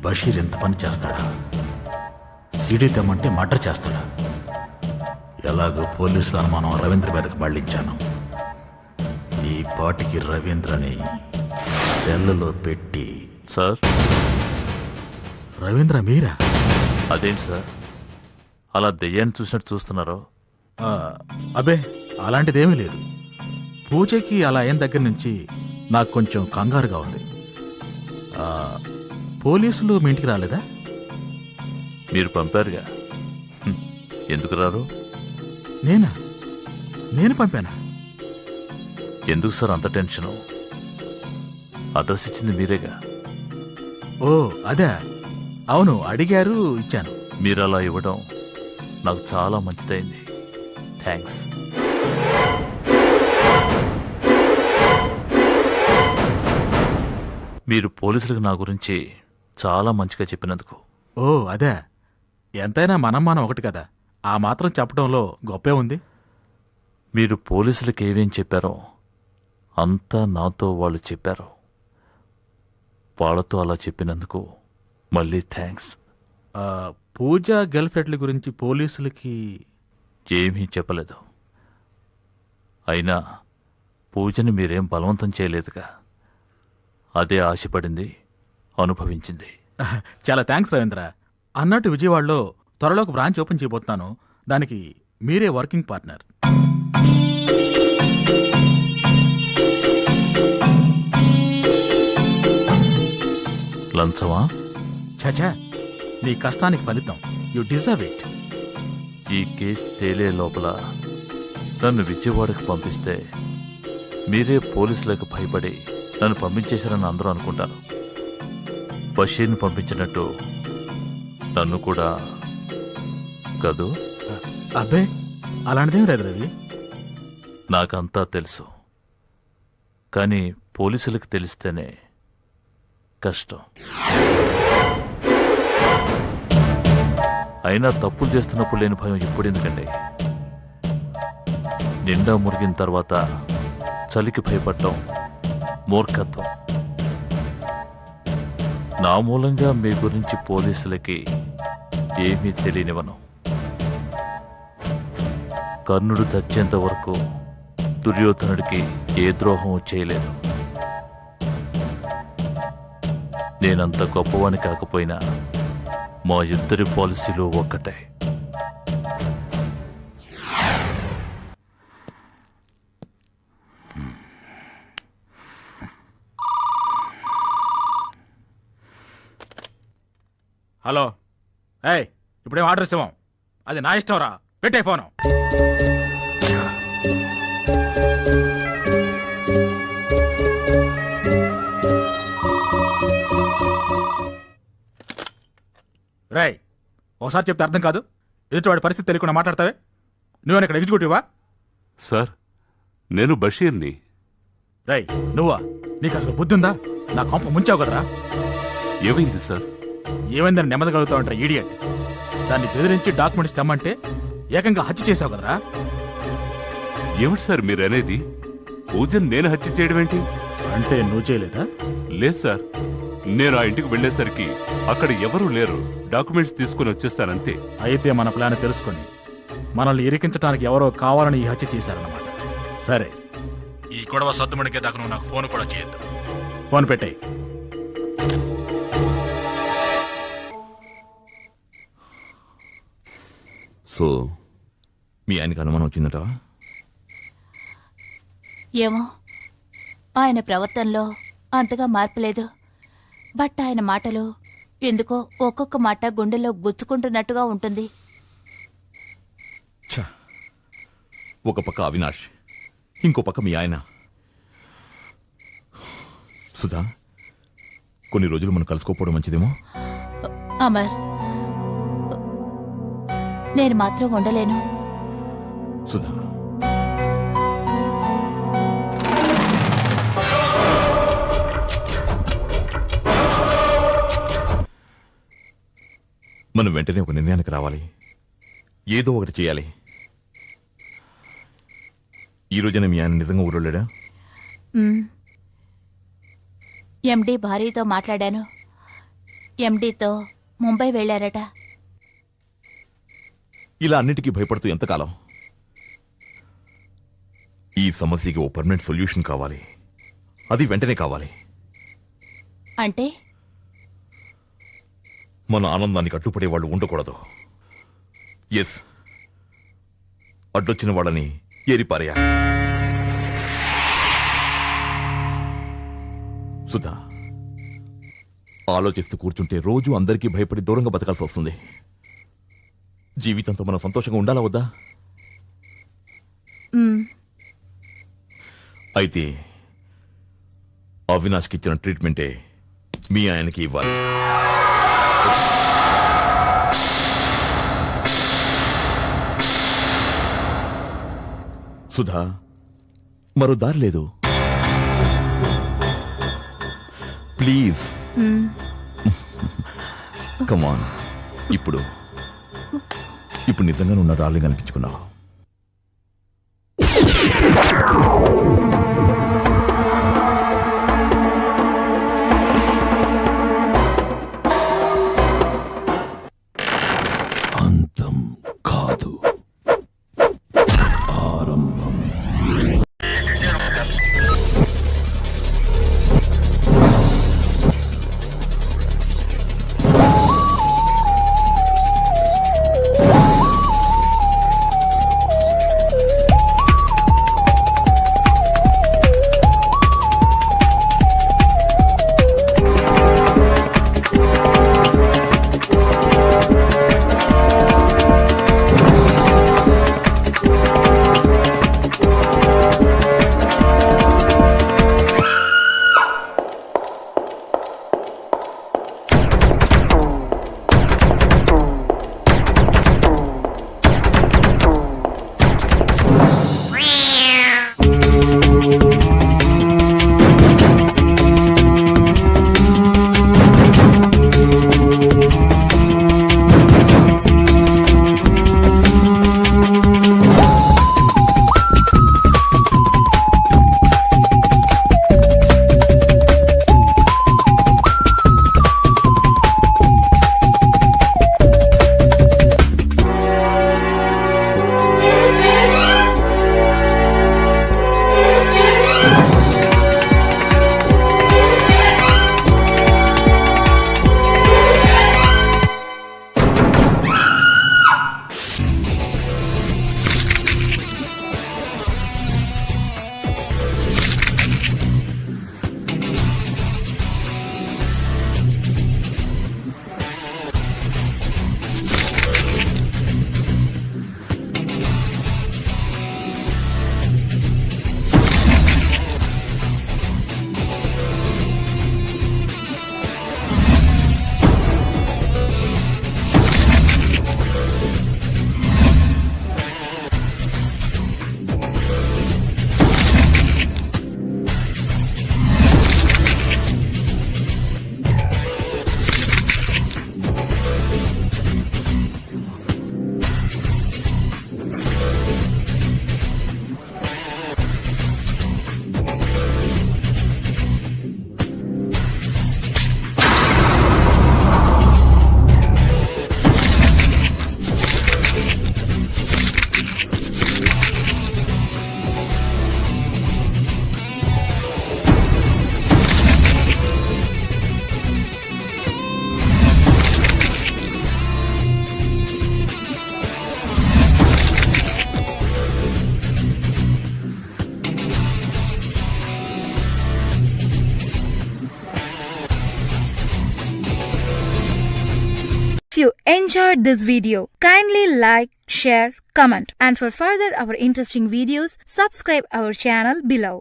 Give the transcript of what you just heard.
బషీర్ ఎంత పని చేస్తాడా? సీడీ తెమ్మంటే మర్డర్ చేస్తాడా? ఎలాగో పోలీసుల అనుమానం రవీంద్ర మీదకి మళ్లించాను. ఈ పాటికి రవీంద్రని సెల్లులో పెట్టి. సార్, రవీంద్ర మీరా? అదేంటి సార్ అలా దెయ్యాన్ని చూసినట్టు చూస్తున్నారో? అబే, అలాంటిదేమీ లేదు. పూజకి అలా అయిన దగ్గర నుంచి నాకు కొంచెం కంగారుగా ఉంది. పోలీసులు మీ ఇంటికి రాలేదా? మీరు పంపారుగా, ఎందుకు రారు? నేను పంపానా? ఎందుకు సార్ అంత టెన్షను? అడ్రస్ ఇచ్చింది మీరేగా. ఓ అదే, అవును, అడిగారు, ఇచ్చాను. మీరు అలా ఇవ్వడం నాకు చాలా మంచిదైంది. థ్యాంక్స్. మీరు పోలీసులకు నా గురించి చాలా మంచిగా చెప్పినందుకు. ఓ అదే, ఎంతైనా మనం ఒకటి కదా, ఆ మాత్రం చెప్పడంలో గొప్పే ఉంది. మీరు పోలీసులకు ఏమేం చెప్పారో అంతా నాతో వాళ్ళు చెప్పారు. వాళ్ళతో అలా చెప్పినందుకు మళ్ళీ థ్యాంక్స్. పూజ గర్ల్ ఫ్రెండ్ల గురించి పోలీసులకి ఏమీ చెప్పలేదు. అయినా పూజని మీరేం బలవంతం చేయలేదుగా. అదే ఆశపడింది, అనుభవించింది. చాలా థ్యాంక్స్ రవీంద్ర. అన్నట్టు విజయవాడలో త్వరలో ఒక బ్రాంచ్ ఓపెన్ చేయబోతున్నాను. దానికి మీరే వర్కింగ్ పార్ట్నర్. లంచమా? చచా, నీ కష్టానికి ఫలితం. You deserve it. ఈ కేసు తేలే లోపల నన్ను విజయవాడకు పంపిస్తే మీరే పోలీసులకు భయపడి నన్ను పంపించేశారని అందరూ అనుకుంటారు. బషీర్ని పంపించినట్టు నన్ను కూడా కదూ? అబ్బే, అలాంటిదేం లేదు రవి. నాకంతా తెలుసు, కానీ పోలీసులకు తెలిస్తేనే కష్టం. అయినా తప్పులు చేస్తున్నప్పుడు లేని భయం ఇప్పుడు ఎందుకండి? నిండా మురిగిన తర్వాత చలికి భయపడటం మూర్ఖత్వం. నా మూలంగా మీ గురించి పోలీసులకి ఏమీ తెలియనివను. కర్ణుడు చచ్చేంత వరకు దుర్యోధనుడికి ఏ ద్రోహం చేయలేదు. నేనంత గొప్పవాని కాకపోయినా మా ఇద్దరి పాలసీలు ఒక్కటే. హలో, ఏయ్, ఇప్పుడేం ఆర్డర్ ఇస్తాం? అది నా ఇష్టం రా, పెట్టే ఫోను. రేయ్, ఒకసారి చెప్తే అర్థం కాదు. ఎదుటివాడి పరిస్థితి తెలియకుండా మాట్లాడతావే? నువ్వేనా ఇక్కడ ఎగ్జిక్యూటివా? సార్, నేను బషీర్ని. రేయ్, నువ్వా? నీకు అసలు బుద్ధి ఉందా? నా కొంప ముంచావు కదరా. ఏమైంది సార్? ఏమైందని నెమ్మదగలుగుతావంటారా ఈడియట్? దాన్ని బెదిరించి డాక్యుమెంట్స్ తెమ్మంటే ఏకంగా హత్య చేసావు కదరా. ఏమిటి సార్ మీరు అనేది? పూజను నేను హత్య చేయడం ఏంటి? అంటే నువ్వు చేయలేదా? లేదు సార్, నేను ఆ ఇంటికి వెళ్ళేసరికి అక్కడ ఎవరూ లేరు. డాక్యుమెంట్స్ తీసుకుని వచ్చేస్తానంతే. అయితే మన ప్లాన్ తెలుసుకొని మనల్ని ఇరికించడానికి ఎవరో కావాలని ఈ హత్య చేశారన్నమాట. సరే, ఈ గొడవ సద్దుమణికే దాకా నువ్వు నాకు ఫోన్ కూడా చేయొద్దు. ఫోన్ పెట్టాయి. సో మీ ఆయనకి అనుమానం వచ్చిందట? ఏమో, ఆయన ప్రవర్తనలో అంతగా మార్పు లేదు. బట్ ఆయన మాటలు ఎందుకో ఒక్కొక్క మాట గుండెల్లో గుచ్చుకుంటున్నట్టుగా ఉంటుంది. ఒక పక్క అవినాష్, ఇంకో పక్క మీ ఆయన. సుధా, కొన్ని రోజులు మనం కలుసుకోపోవడం మంచిదేమో. అమర్, నేను మాత్రం ఉండలేను. సుధా, మనం వెంటనే ఒక నిర్ణయానికి రావాలి. ఏదో ఒకటి చేయాలి. ఈ రోజున మీ ఆయన నిజంగా ఊరలేడా? ఎండి భార్యతో మాట్లాడాను. ఎండీతో ముంబై వెళ్లారట. ఇలా అన్నిటికీ భయపడుతూ ఎంతకాలం? ఈ సమస్యకి ఓ పర్మనెంట్ సొల్యూషన్ కావాలి. అది వెంటనే కావాలి. అంటే మన ఆనందానికి అడ్డుపడే వాళ్ళు ఉండకూడదు. ఎస్, అడ్డొచ్చిన వాళ్ళని ఏరిపారేయాలి. సుధా, ఆలోచిస్తూ కూర్చుంటే రోజు అందరికీ భయపడి దూరంగా బతకాల్సి వస్తుంది. జీవితంతో మనం సంతోషంగా ఉండాలా వద్దా? అయితే అవినాష్కి ఇచ్చిన ట్రీట్మెంటే మీ ఆయనకి ఇవ్వాలి. సుధా, మరో దారి లేదు. Please come on. ఇప్పుడు నిజంగా ఉన్న డార్లింగ్ అనిపించుకున్నావు. అంతం కాదు, ఆరంభం. If you enjoyed this video, kindly like, share, comment, and for further our interesting videos, subscribe our channel below.